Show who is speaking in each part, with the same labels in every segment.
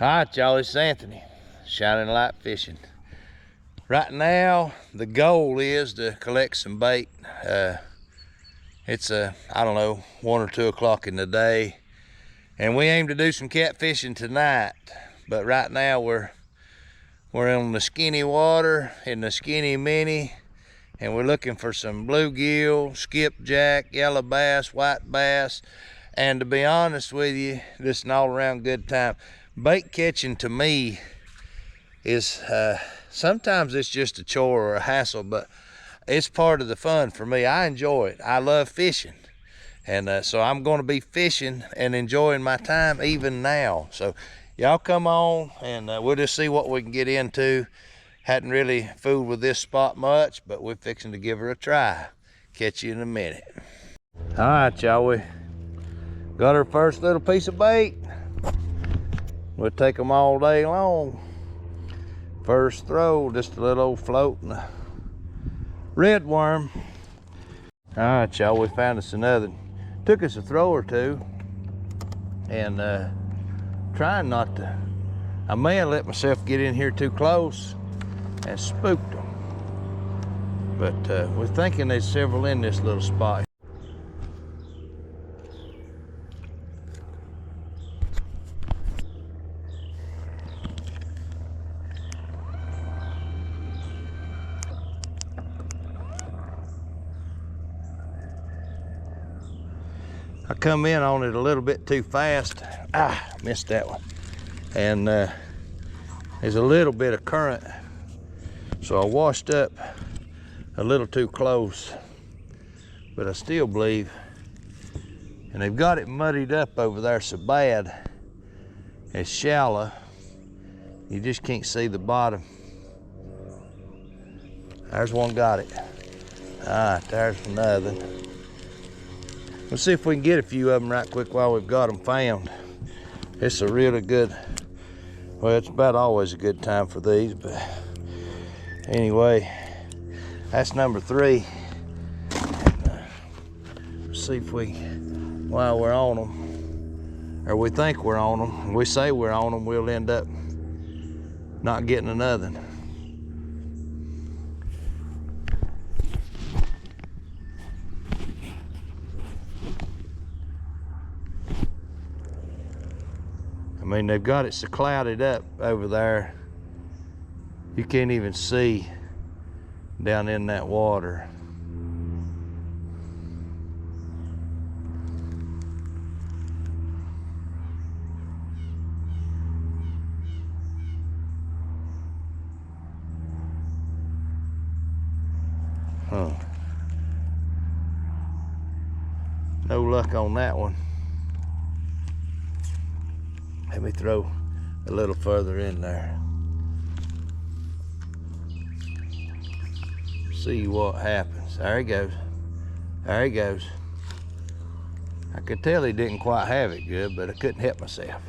Speaker 1: All right, y'all, it's Anthony, Shining Light Fishing. Right now, the goal is to collect some bait. It's I don't know, 1 or 2 o'clock in the day, and we aim to do some catfishing tonight. But right now, we're on the skinny water in the skinny mini, and we're looking for some bluegill, skipjack, yellow bass, white bass, and to be honest with you, just an all-around good time. Bait catching to me is sometimes it's just a chore or a hassle, but it's part of the fun for me. I enjoy it. I love fishing, and so I'm going to be fishing and enjoying my time even now. So y'all come on, and we'll just see what we can get into. Hadn't really fooled with this spot much, but we're fixing to give her a try. Catch you in a minute. All right, y'all, we got our first little piece of bait. We'll take them all day long. First throw, just a little old floating red worm. All right, y'all, we found us another. Took us a throw or two, and trying not to, I may have let myself get in here too close and spooked them. But we're thinking there's several in this little spot. I come in on it a little bit too fast. Missed that one. And there's a little bit of current, so I washed up a little too close. But I still believe, and they've got it muddied up over there so bad, it's shallow, you just can't see the bottom. There's one, got it. All right, there's another. We'll see if we can get a few of them right quick while we've got them found. It's a really good, well, it's about always a good time for these, but anyway, that's number 3. And, see if we, while we're on them, or we think we're on them, we say we're on them, we'll end up not getting another. I mean, they've got it so clouded up over there, you can't even see down in that water. No luck on that one. Let me throw a little further in there. See what happens. There he goes. There he goes. I could tell he didn't quite have it good, but I couldn't help myself.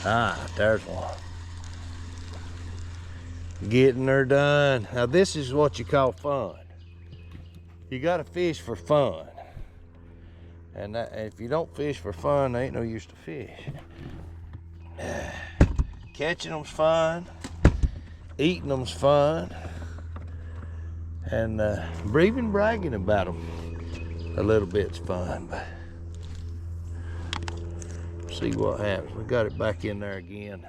Speaker 1: There's one. Getting her done. Now this is what you call fun. You gotta fish for fun. And if you don't fish for fun, there ain't no use to fish. Catching them's fun, eating them's fun, and even bragging about them a little bit's fun. But see what happens. We got it back in there again.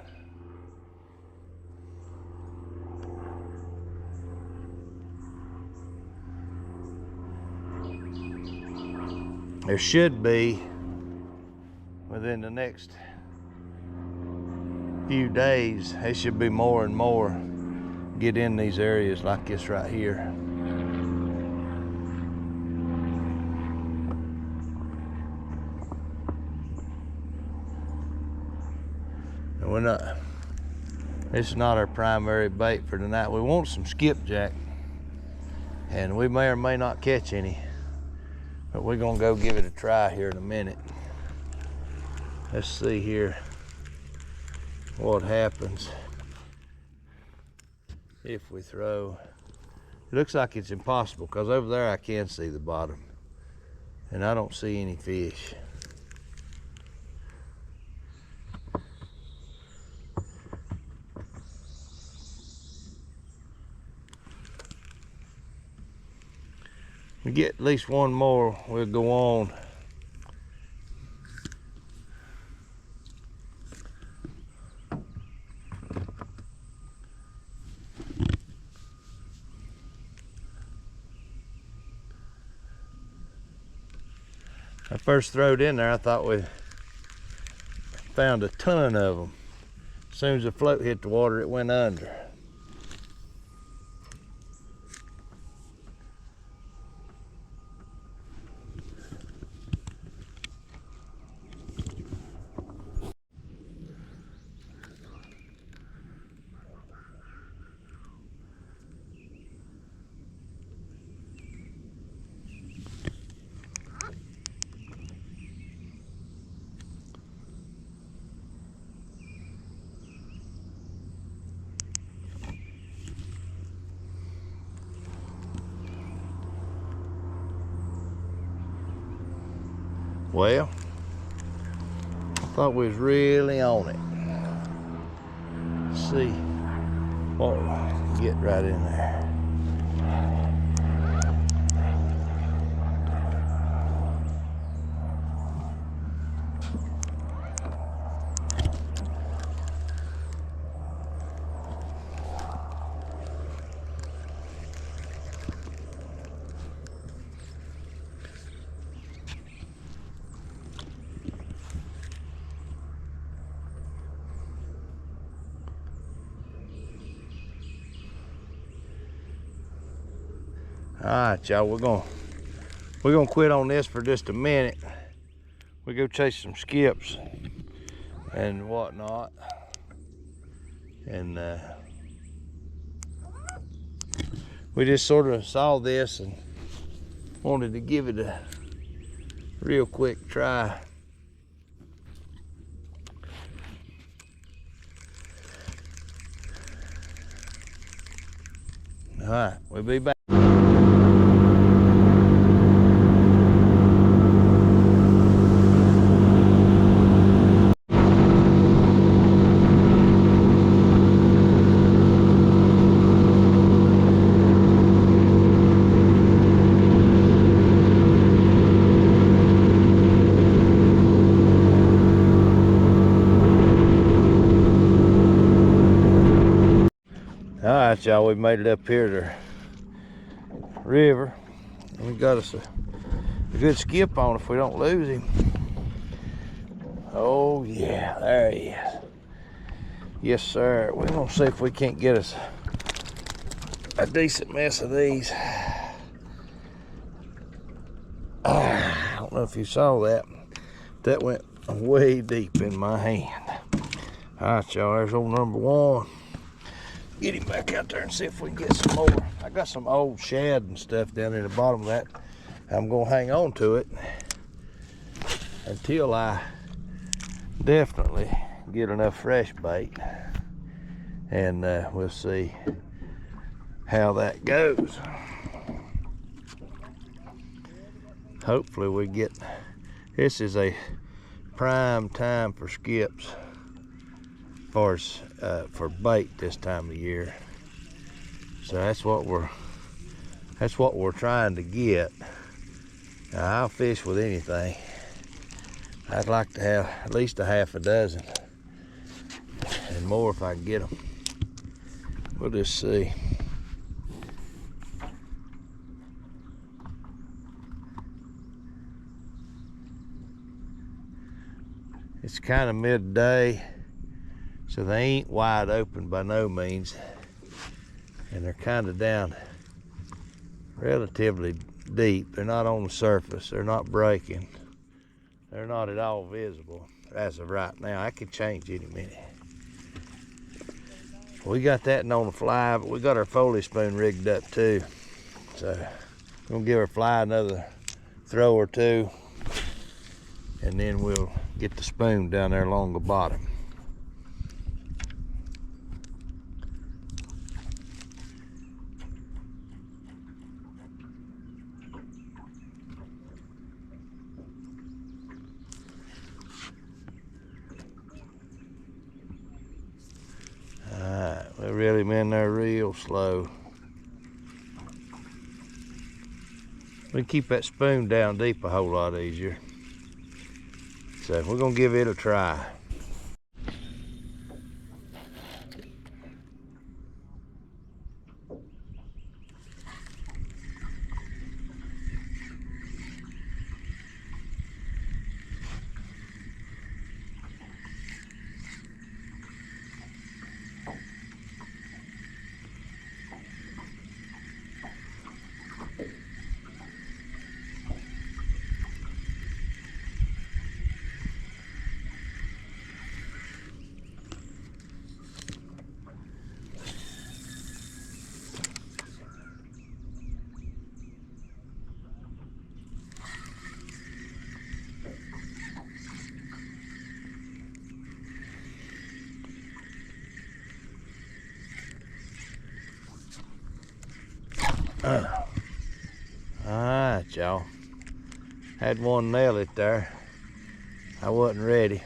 Speaker 1: There should be, within the next few days, there should be more and more get in these areas like this right here. And we're not, this is not our primary bait for tonight. We want some skipjack, and we may or may not catch any, but we're gonna go give it a try here in a minute. Let's see here what happens if we throw. It looks like it's impossible because over there I can see the bottom and I don't see any fish. we get at least one more, we'll go on. I first throwed in there, I thought we found a ton of them. As soon as the float hit the water, it went under. Well, I thought we was really on it. Let's see what we'll get right in there. All right, y'all, we're gonna quit on this for just a minute. We go chase some skips and whatnot, and we just sort of saw this and wanted to give it a real quick try. All right, we'll be back. All right, y'all, we made it up here to the river. We got us a good skip on if we don't lose him. Oh yeah, there he is. Yes, sir. We're gonna see if we can't get us a decent mess of these. I don't know if you saw that. That went way deep in my hand. All right, y'all, there's old number one. Get him back out there and see if we can get some more. I got some old shad and stuff down in the bottom of that. I'm gonna hang on to it until I definitely get enough fresh bait, and we'll see how that goes. Hopefully we get, this is a prime time for skips as far as for bait this time of year. So that's what we're trying to get. Now, I'll fish with anything. I'd like to have at least a half a dozen and more if I can get them. We'll just see. It's kind of midday, so they ain't wide open by no means, and they're kind of down relatively deep. They're not on the surface, they're not breaking, they're not at all visible as of right now. I could change any minute. We got that on the fly, but we got our foley spoon rigged up too, so we're gonna give our fly another throw or two, and then we'll get the spoon down there along the bottom. Alright, we reel him in there real slow. We keep that spoon down deep a whole lot easier. So we're gonna give it a try. Alright, y'all. Had one nail it there. I wasn't ready.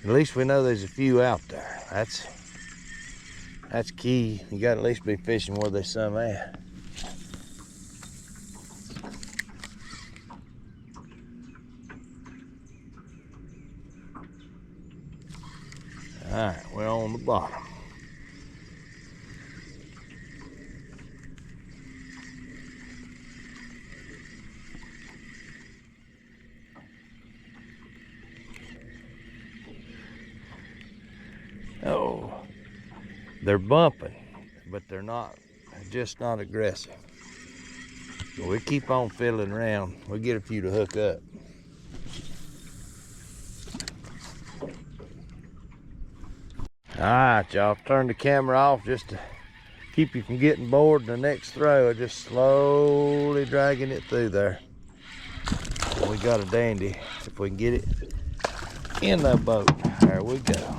Speaker 1: At least we know there's a few out there. That's key. You gotta at least be fishing where there's some at. Alright, we're on the bottom. Oh, they're bumping, but they're just not aggressive. So we keep on fiddling around. We'll get a few to hook up. All right, y'all, turn the camera off just to keep you from getting bored. The next throw, just slowly dragging it through there. We got a dandy. If we can get it in the boat. There we go.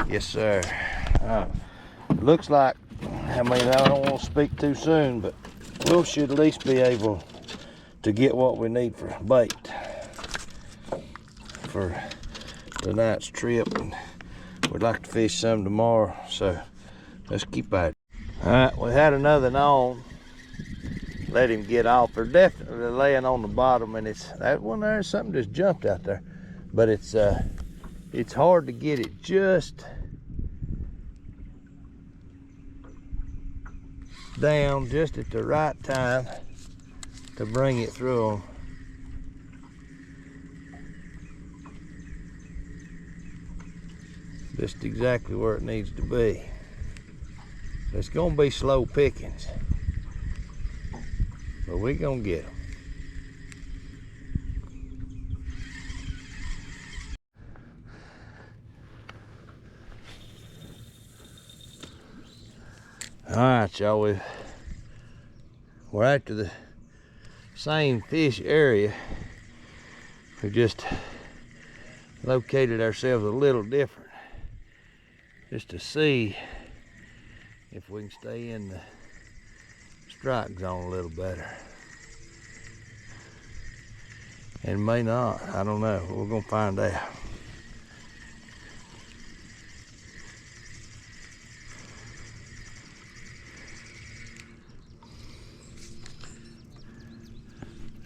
Speaker 1: Yes, sir. Looks like, I mean, I don't want to speak too soon, but we should at least be able to get what we need for bait for tonight's trip. And we'd like to fish some tomorrow, so let's keep at it. All right, we had another on. Let him get off. They're definitely laying on the bottom, and it's that one there. Something just jumped out there, but it's hard to get it just down just at the right time to bring it through them. Just exactly where it needs to be. It's gonna be slow pickings, but we're gonna get them. All right, y'all, we're after the same fish area. We just located ourselves a little different, just to see if we can stay in the strike zone a little better. And may not, I don't know. We're gonna find out.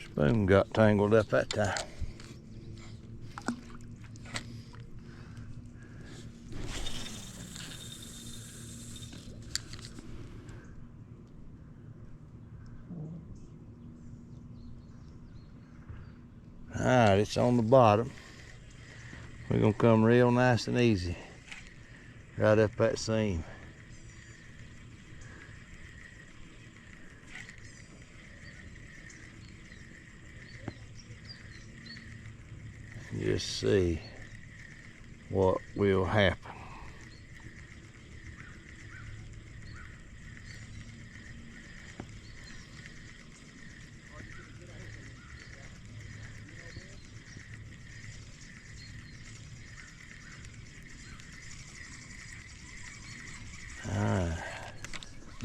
Speaker 1: Spoon got tangled up that time. All right, it's on the bottom. We're gonna come real nice and easy right up that seam. Just see what will happen.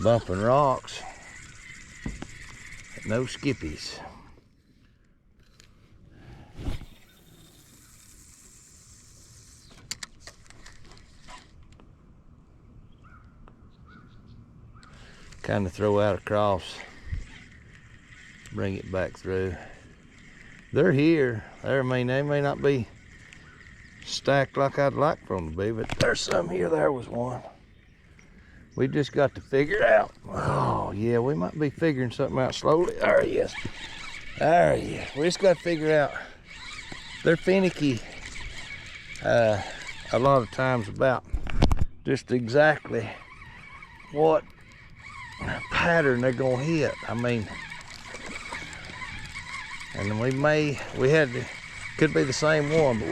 Speaker 1: Bumping rocks, no skippies. Kind of throw out across bring it back through. They're here. I mean, they may not be stacked like I'd like for them to be, but there's some here. There was one. We just got to figure it out. Oh yeah, we might be figuring something out slowly. There he is. There he is. We just got to figure out. They're finicky a lot of times about just exactly what pattern they're gonna hit. I mean, and could be the same one, but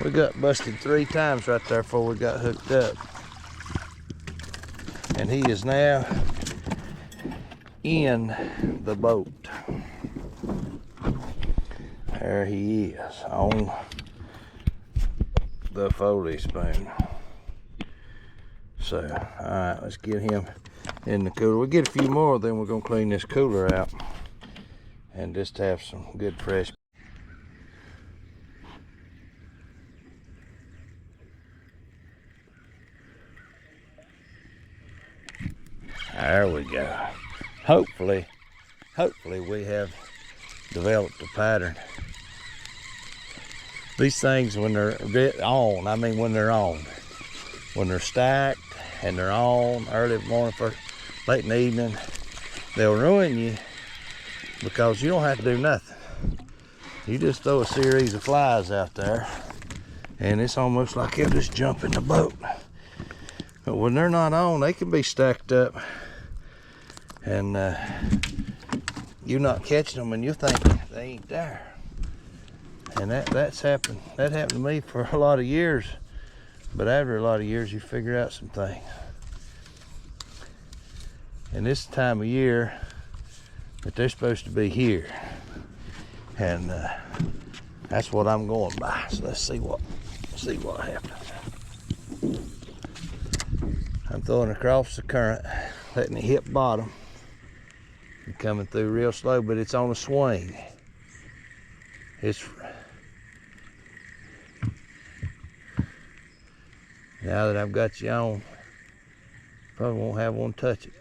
Speaker 1: we got busted 3 times right there before we got hooked up. And he is now in the boat. There he is on the Foley spoon. So, all right, let's get him in the cooler. We'll get a few more, then we're gonna clean this cooler out and just have some good fresh. There we go. Hopefully we have developed a pattern. These things, when they're on, I mean when they're stacked and they're on early morning, first, late in the evening, they'll ruin you because you don't have to do nothing. You just throw a series of flies out there and it's almost like they'll just jump in the boat. But when they're not on, they can be stacked up and you're not catching them and you think they ain't there. And that's happened. That happened to me for a lot of years. But after a lot of years, you figure out some things. And this time of year, that they're supposed to be here. And that's what I'm going by. So let's see what happens. I'm throwing across the current, letting it hit bottom. And coming through real slow, but it's on a swing. Now that I've got you on, probably won't have one touch it.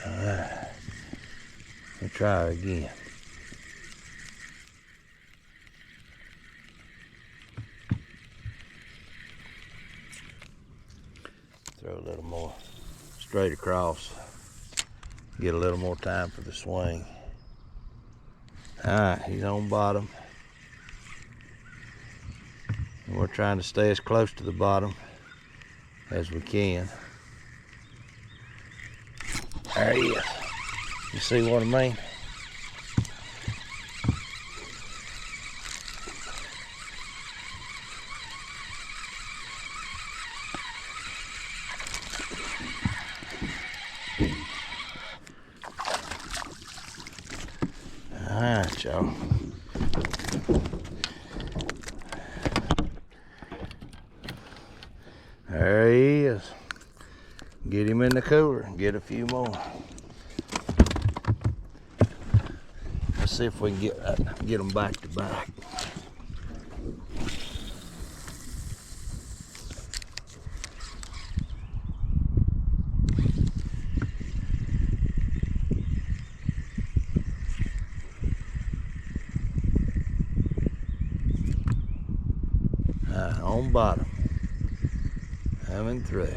Speaker 1: All right, we'll try again. Throw a little more straight across. Get a little more time for the swing. All right, he's on bottom. And we're trying to stay as close to the bottom as we can. There he is. You see what I mean? All right, y'all. There he is. Get him in the cooler and get a few more. Let's see if we can get them back to back. On bottom, coming through.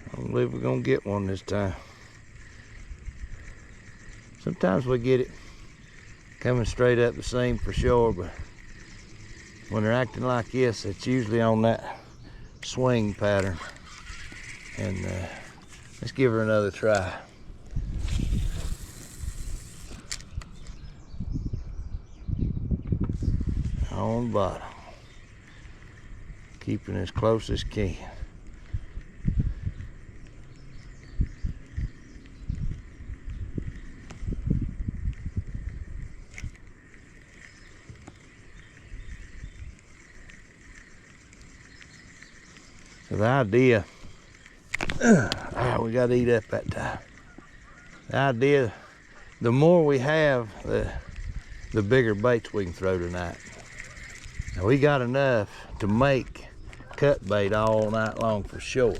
Speaker 1: I don't believe we're gonna get one this time. Sometimes we get it coming straight up the seam for sure, but when they're acting like this, it's usually on that swing pattern. And let's give her another try. On bottom. Keeping as close as can. The idea, we gotta eat up that time. The idea, the more we have, the bigger baits we can throw tonight. Now we got enough to make cut bait all night long for sure.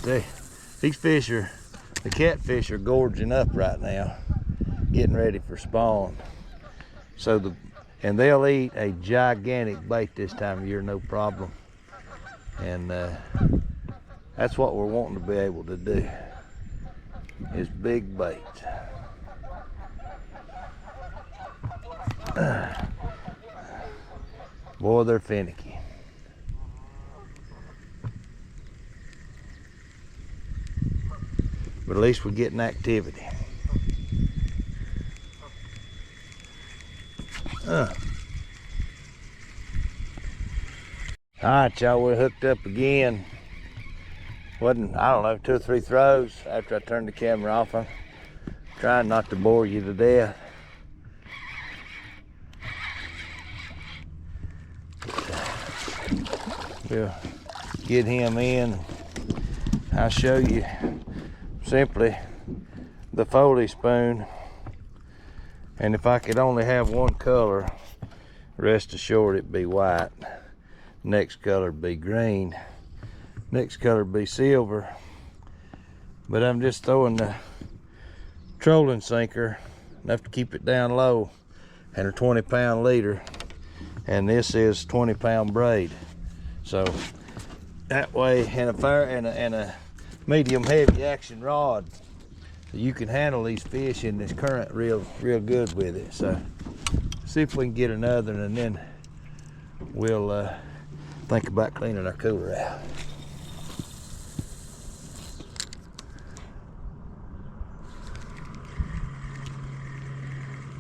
Speaker 1: These fish are, the catfish are gorging up right now, getting ready for spawn. So and they'll eat a gigantic bait this time of year, no problem. And that's what we're wanting to be able to do, is big bait. Boy, they're finicky. But at least we're getting activity. All right, y'all, we're hooked up again. Wasn't, I don't know, 2 or 3 throws after I turned the camera off. I'm trying not to bore you to death. We'll get him in. I'll show you simply the Foley spoon. And if I could only have one color, rest assured it'd be white. Next color would be green. Next color would be silver. But I'm just throwing the trolling sinker, enough to keep it down low, and a 20-pound leader. And this is 20-pound braid. So that way, and a medium heavy action rod, you can handle these fish in this current real good with it. So see if we can get another, and then we'll think about cleaning our cooler out.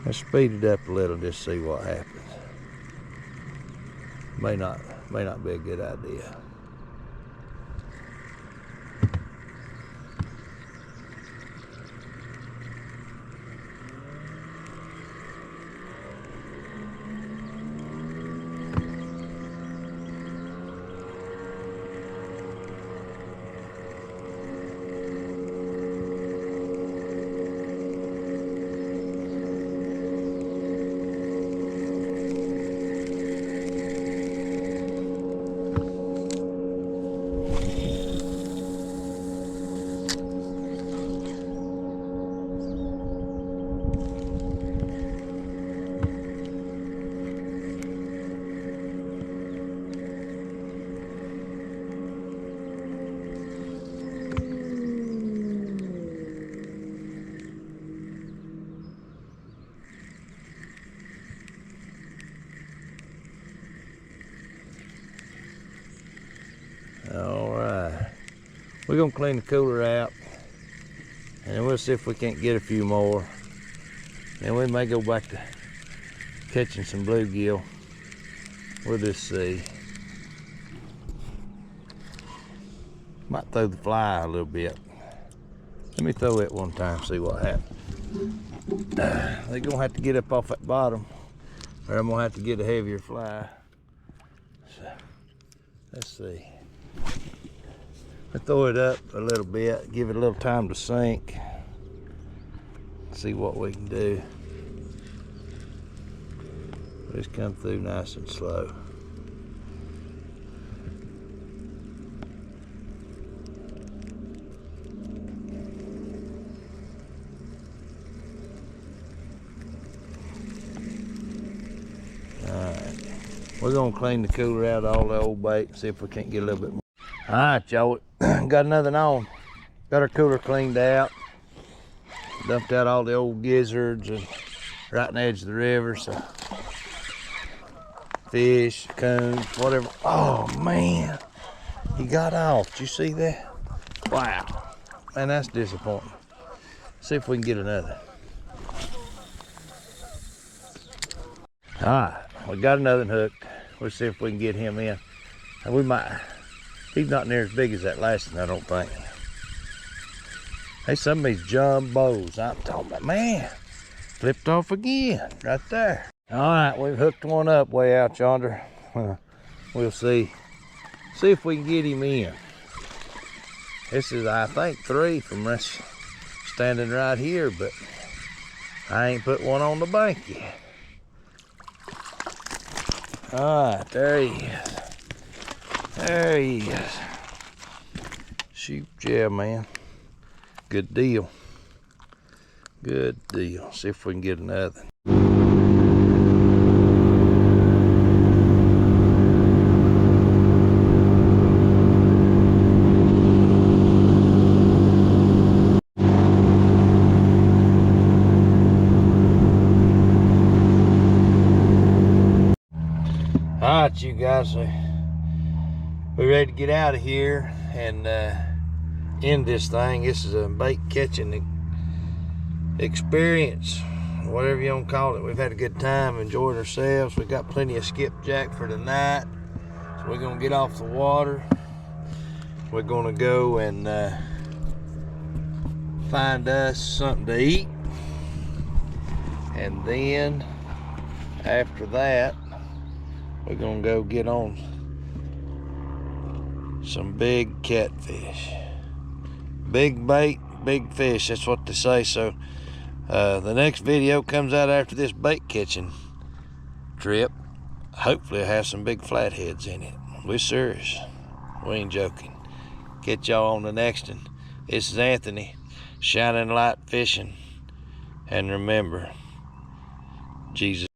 Speaker 1: Let's speed it up a little, just see what happens. May not be a good idea. All right, we're gonna clean the cooler out, and then we'll see if we can't get a few more. And we may go back to catching some bluegill. We'll just see. Might throw the fly a little bit. Let me throw it one time, see what happens. They're gonna have to get up off that bottom, or I'm gonna have to get a heavier fly. So, let's see. I throw it up a little bit, give it a little time to sink. See what we can do. Just come through nice and slow. Alright, we're gonna clean the cooler out of all the old bait and see if we can't get a little bit more. Alright, y'all, got another on. Got our cooler cleaned out. Dumped out all the old gizzards and right on the edge of the river. So fish, coons, whatever. Oh man, he got off. Did you see that? Wow, man, that's disappointing. See if we can get another. All right, we got another hooked. We'll see if we can get him in. And we might. He's not near as big as that last one, I don't think. Hey, some of these jumbos I'm talking about, man, flipped off again, right there. All right, we've hooked one up way out yonder. We'll see See if we can get him in. This is, I think, 3 from us standing right here, but I ain't put one on the bank yet. All right, there he is. There he is. Shoot, yeah, man. Good deal. Good deal. See if we can get another. All right, you guys, we're ready to get out of here and end this thing. This is a bait catching experience, whatever you want to call it. We've had a good time, enjoyed ourselves. We got plenty of skipjack for tonight, so we're gonna get off the water. We're gonna go and find us something to eat, and then after that we're gonna go get on some big catfish. Big bait, big fish, that's what they say. So the next video comes out after this bait catching trip. Hopefully it'll have some big flatheads in it. We're serious, we ain't joking. Catch y'all on the next one. This is Anthony, Shining Light Fishing, and remember, Jesus